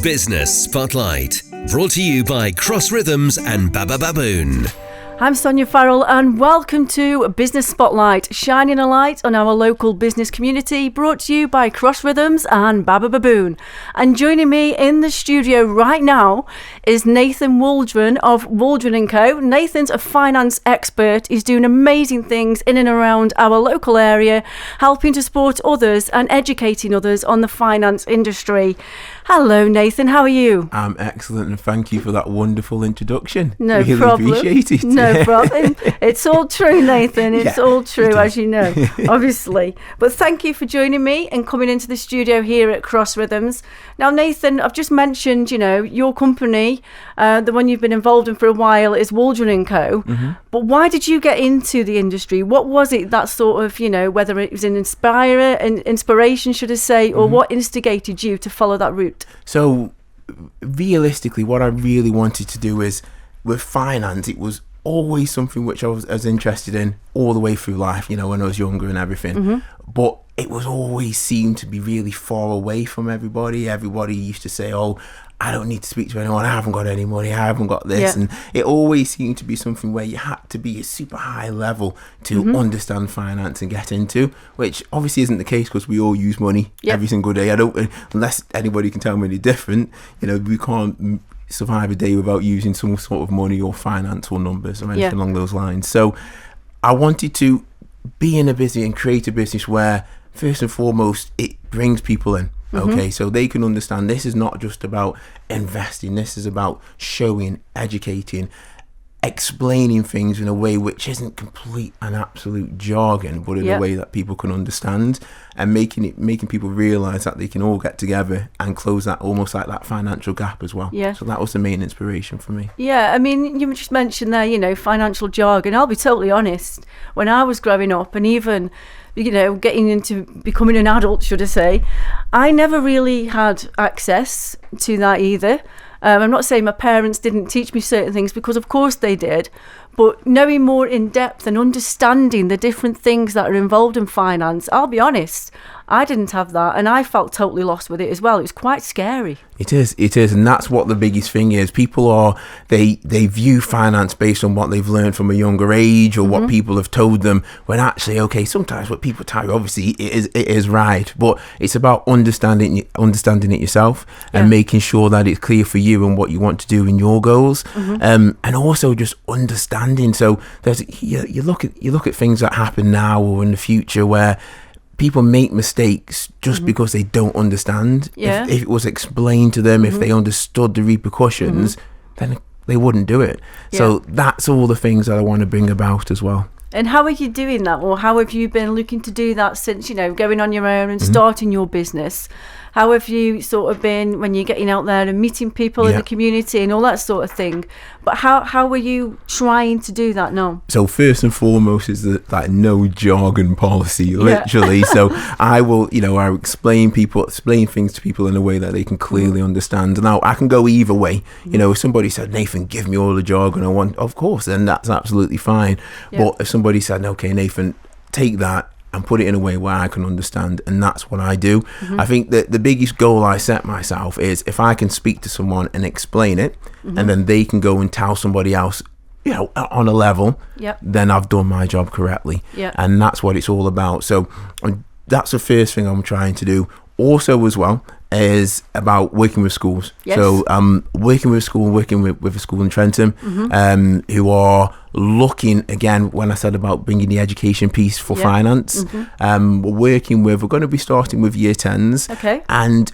Business Spotlight, brought to you by Cross Rhythms and Baba Baboon. I'm Sonya Farrall and welcome to Business Spotlight, shining a light on our local business community, brought to you by Cross Rhythms and Baba Baboon. And joining me in the studio right now is Nathan Waldron of Waldron & Co. Nathan's a finance expert. He's doing amazing things in and around our local area, helping to support others and educating others on the finance industry. Hello, Nathan. How are you? I'm excellent, and thank you for that wonderful introduction. No really problem. Appreciate it. No problem. It's all true, Nathan. It's all true, as you know, obviously. But thank you for joining me and coming into the studio here at Cross Rhythms. Now, Nathan, I've just mentioned, your company, the one you've been involved in for a while, is Waldron & Co. Mm-hmm. But why did you get into the industry? What was it that sort of, whether it was an inspiration, should I say, or what instigated you to follow that route? So, realistically, what I really wanted to do is, with finance, it was always something which I was interested in all the way through life, when I was younger and everything. Mm-hmm. But it was always seemed to be really far away from everybody. Everybody used to say, oh, I don't need to speak to anyone. I haven't got any money. I haven't got this. Yeah. And it always seemed to be something where you had to be a super high level to understand finance and get into, which obviously isn't the case because we all use money every single day. Unless anybody can tell me any different, we can't survive a day without using some sort of money or finance or numbers or anything along those lines. So I wanted to be in a business and create a business where, first and foremost, it brings people in. Okay, so they can understand this is not just about investing. This is about showing, educating, explaining things in a way which isn't complete and absolute jargon, but in a way that people can understand, and making people realise that they can all get together and close that almost like that financial gap as well. Yeah. So that was the main inspiration for me. Yeah, I mean, you just mentioned there, financial jargon. I'll be totally honest. When I was growing up, and even getting into becoming an adult, should I say, I never really had access to that either. I'm not saying my parents didn't teach me certain things, because of course they did, but knowing more in depth and understanding the different things that are involved in finance, I'll be honest, I didn't have that, and I felt totally lost with it as well. It was quite scary. It is, and that's what the biggest thing is. People they view finance based on what they've learned from a younger age or what people have told them, when actually, okay, sometimes what people tell you, obviously it is right, but it's about understanding it yourself and making sure that it's clear for you and what you want to do in your goals, and also just understanding. So there's you look at things that happen now or in the future where people make mistakes just because they don't understand. If it was explained to them, if they understood the repercussions, then they wouldn't do it. So that's all the things that I want to bring about as well. And how are you doing that? Or how have you been looking to do that since, going on your own and starting your business? How have you sort of been when you're getting out there and meeting people in the community and all that sort of thing? But how are you trying to do that now? So first and foremost is that no jargon policy, literally. So I will, I explain things to people in a way that they can clearly understand. Now I can go either way. If somebody said, Nathan, give me all the jargon I want, of course, then that's absolutely fine. But if somebody said, okay, Nathan, take that and put it in a way where I can understand, and that's what I do. I think that the biggest goal I set myself is if I can speak to someone and explain it, and then they can go and tell somebody else, on a level, then I've done my job correctly. And that's what it's all about. So that's the first thing I'm trying to do. Also as well is about working with schools. So working with a school in Trentham, who are looking, again, when I said about bringing the education piece for finance, we're going to be starting with year 10s and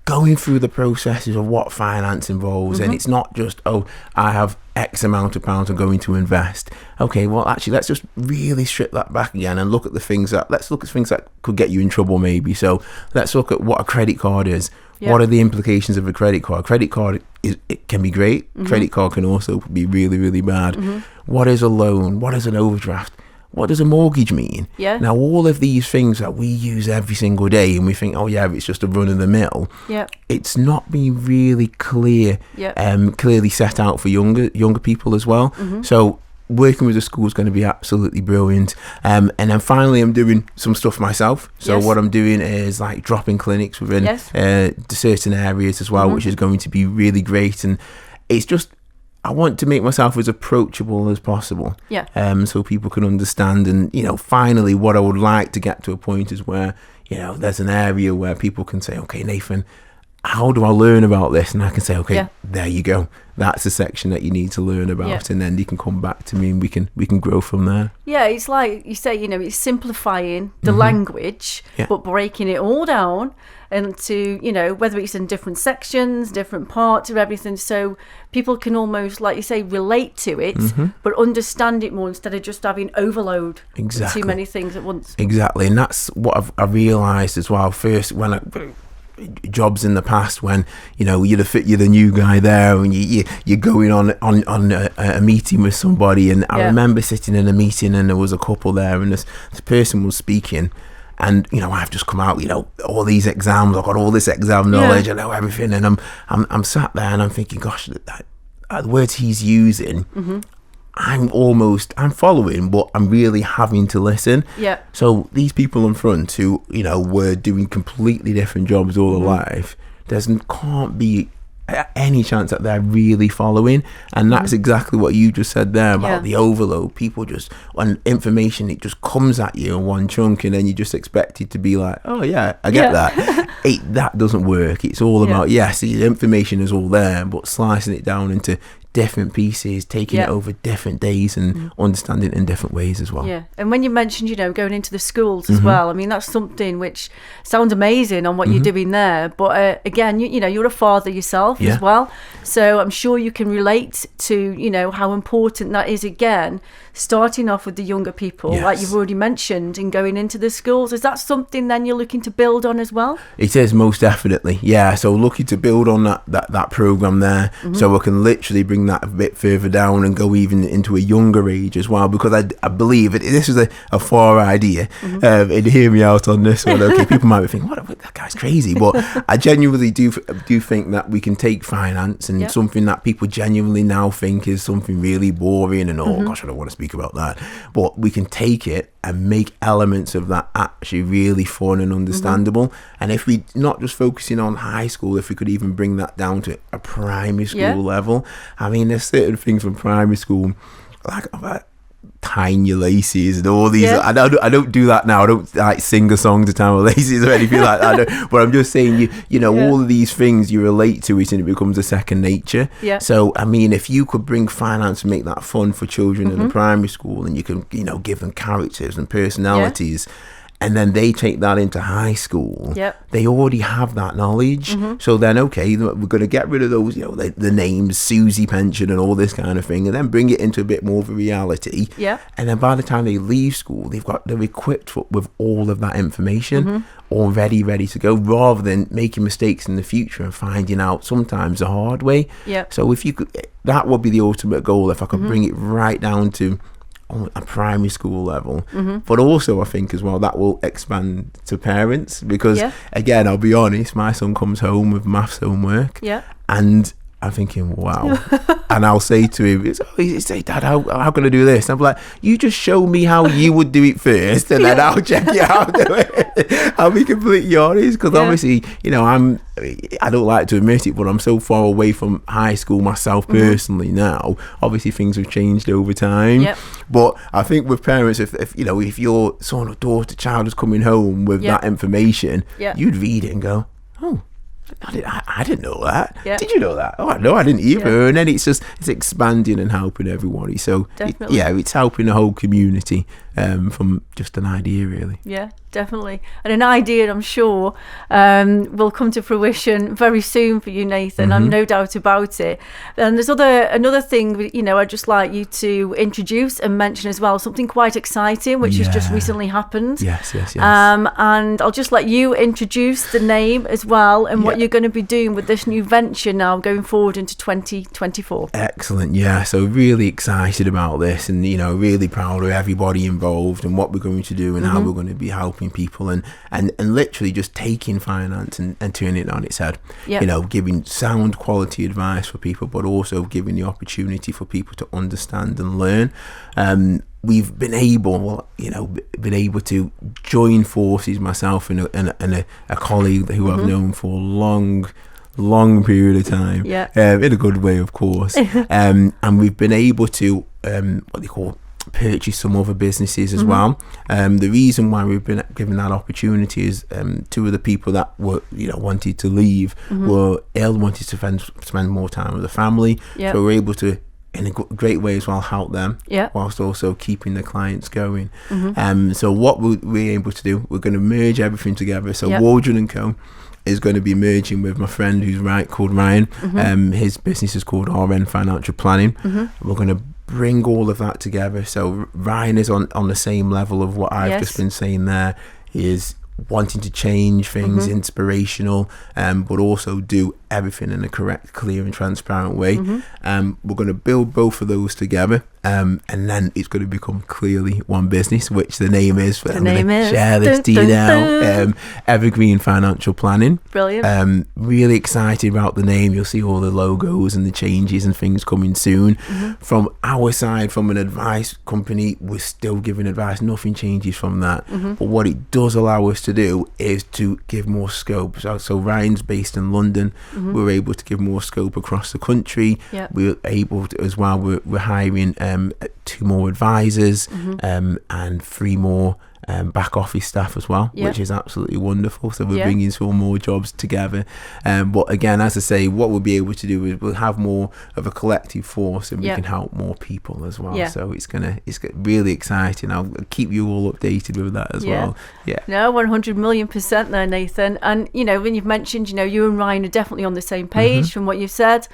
going through the processes of what finance involves. And it's not just, I have X amount of pounds I'm going to invest. Okay, well, actually, let's just really strip that back again and look at things that could get you in trouble maybe. So let's look at what a credit card is. What are the implications of a credit card? Credit card, it can be great. Credit card can also be really, really bad. What is a loan? What is an overdraft? What does a mortgage mean? Now, all of these things that we use every single day, and we think, it's just a run of the mill. It's not been really clearly set out for younger people as well. So working with the school is going to be absolutely brilliant. And then finally, I'm doing some stuff myself. So what I'm doing is like dropping clinics within certain areas as well, which is going to be really great. And it's just, I want to make myself as approachable as possible. So people can understand. And, you know, finally, what I would like to get to a point is where, you know, there's an area where people can say, okay, Nathan, how do I learn about this? And I can say, okay, there you go. That's the section that you need to learn about. And then you can come back to me and we can grow from there. Yeah, it's like you say, you know, it's simplifying the language, but breaking it all down into, you know, whether it's in different sections, different parts of everything, so people can almost, like you say, relate to it, but understand it more instead of just having overload. Too many things at once. Exactly. And that's what I've realised as well. First, when jobs in the past, when, you know, you're the new guy there and you're going on a meeting with somebody, and I remember sitting in a meeting and there was a couple there, and this person was speaking, and, you know, I've just come out, you know, all these exams, I've got all this exam knowledge, I know everything, and I'm sat there and I'm thinking, gosh, the words he's using, I'm following, but I'm really having to listen. So these people in front who, you know, were doing completely different jobs all their life, can't be any chance that they're really following. And that's exactly what you just said there about the overload. People just, on information, it just comes at you in one chunk, and then you just expect it to be like, oh yeah, I get that. That doesn't work. It's all about, yes, the information is all there, but slicing it down into different pieces, taking it over different days, and understanding it in different ways as well. And when you mentioned, you know, going into the schools as well, I mean, that's something which sounds amazing on what you're doing there, but again, you know, you're a father yourself as well, so I'm sure you can relate to, you know, how important that is, again, starting off with the younger people, like you've already mentioned, and going into the schools. Is that something then you're looking to build on as well? It is, most definitely, so looking to build on that program there, so I can literally bring that a bit further down and go even into a younger age as well, because I believe this is a far idea, and hear me out on this one. Okay, people might be thinking, what, that guy's crazy, but I genuinely do think that we can take finance and something that people genuinely now think is something really boring and gosh, I don't want to speak about that, but we can take it and make elements of that actually really fun and understandable. And if we not just focusing on high school, if we could even bring that down to a primary school level. I mean, there's certain things from primary school, like tiny laces and all these. I don't do that now. I don't like sing a song to tiny laces or anything like that. But I'm just saying, you know, all of these things you relate to it, and it becomes a second nature. So I mean, if you could bring finance and make that fun for children in the primary school, and you can, you know, give them characters and personalities, and then they take that into high school, they already have that knowledge. So then, okay, we're going to get rid of those, you know, the names, Susie Pension and all this kind of thing, and then bring it into a bit more of a reality. And then by the time they leave school, they're equipped with all of that information already ready to go, rather than making mistakes in the future and finding out sometimes the hard way. So if you could, that would be the ultimate goal, if I could bring it right down to on a primary school level. But also I think as well that will expand to parents, because again, I'll be honest, my son comes home with maths homework, and I'm thinking, wow. And I'll say to him, he'll say, Dad, how can I do this? And I'm like, you just show me how you would do it first, and then I'll check you out. I'll be completely honest, because obviously, you know, I don't like to admit it, but I'm so far away from high school myself personally now. Obviously, things have changed over time. But I think with parents, if you know, if your son or daughter, child is coming home with that information, you'd read it and go, oh, I didn't know that. Did you know that? Oh, no, I didn't either. And then it's expanding and helping everybody. So it's helping the whole community from just an idea, really. Definitely. And an idea, I'm sure, will come to fruition very soon for you, Nathan. I'm no doubt about it. And there's another thing, you know, I'd just like you to introduce and mention as well, something quite exciting, which has just recently happened. Yes. And I'll just let you introduce the name as well, and what you're going to be doing with this new venture now going forward into 2024. Excellent. So really excited about this, and, you know, really proud of everybody involved involved and what we're going to do and how we're going to be helping people, and literally just taking finance and turning it on its head. Yep. You know, giving sound quality advice for people, but also giving the opportunity for people to understand and learn. We've been able to join forces, myself and a colleague who I've known for a long period of time, in a good way, of course. And we've been able to purchase some other businesses as well. The reason why we've been given that opportunity is two of the people that were wanted to leave were ill, wanted to spend more time with the family. So we're able to, in a great way as well, help them whilst also keeping the clients going. So what we're able to do, we're going to merge everything together. So Waldron & Co is going to be merging with my friend called Ryan. His business is called Evergreen Financial Planning. We're going to bring all of that together. So Ryan is on the same level of what I've just been saying there. He is wanting to change things, inspirational, but also do everything in a correct, clear and transparent way. We're going to build both of those together, and then it's going to become clearly one business, which the name is. I'm going to share this to you now. Evergreen Financial Planning. Brilliant. Really excited about the name. You'll see all the logos and the changes and things coming soon. From our side, from an advice company, we're still giving advice. Nothing changes from that. But what it does allow us to do is to give more scope. So Ryan's based in London. We're able to give more scope across the country. We're able to as well. We're hiring 2 more advisors and 3 more back office staff as well, which is absolutely wonderful. So we're bringing some more jobs together. But again, as I say, what we'll be able to do is we'll have more of a collective force, and we can help more people as well. So it's really exciting. I'll keep you all updated with that as well. No, 100 million% there, Nathan. And when you've mentioned, you and Ryan are definitely on the same page from what you've said.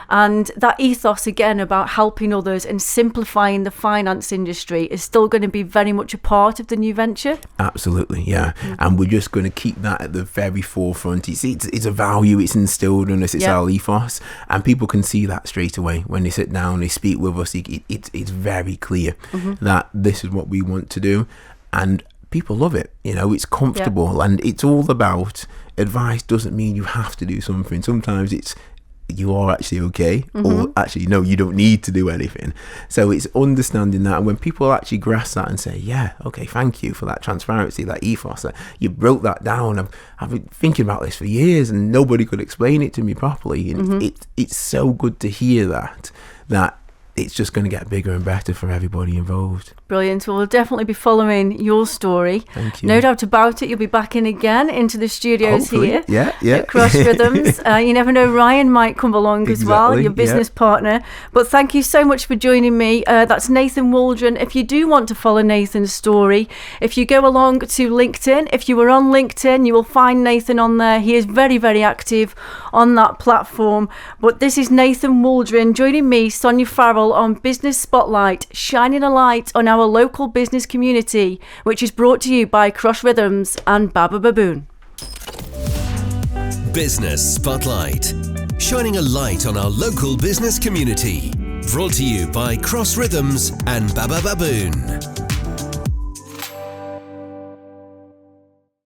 And that ethos again about helping others and simplifying the finance industry is still going to be very much a part of the new venture. Absolutely, yeah. And we're just going to keep that at the very forefront. It's a value, it's instilled in us, it's our ethos, and people can see that straight away when they sit down, they speak with us. It's very clear that this is what we want to do, and people love it. It's comfortable, and it's all about advice. Doesn't mean you have to do something. Sometimes you are actually okay, or actually no, you don't need to do anything. So it's understanding that, and when people actually grasp that and say, okay, thank you for that transparency, that ethos, that you broke that down. I've been thinking about this for years and nobody could explain it to me properly, and it's so good to hear that it's just going to get bigger and better for everybody involved. Brilliant. Well, we'll definitely be following your story. Thank you. No doubt about it. You'll be back in again into the studios Hopefully. here Yeah. at Cross Rhythms. You never know, Ryan might come along as well, your business partner. But thank you so much for joining me. That's Nathan Waldron. If you do want to follow Nathan's story, if you go along to LinkedIn, if you are on LinkedIn, you will find Nathan on there. He is very, very active on that platform. But this is Nathan Waldron joining me, Sonya Farrall, on Business Spotlight, shining a light on our local business community, which is brought to you by Cross Rhythms and Baba Baboon. Business Spotlight, shining a light on our local business community. Brought to you by Cross Rhythms and Baba Baboon.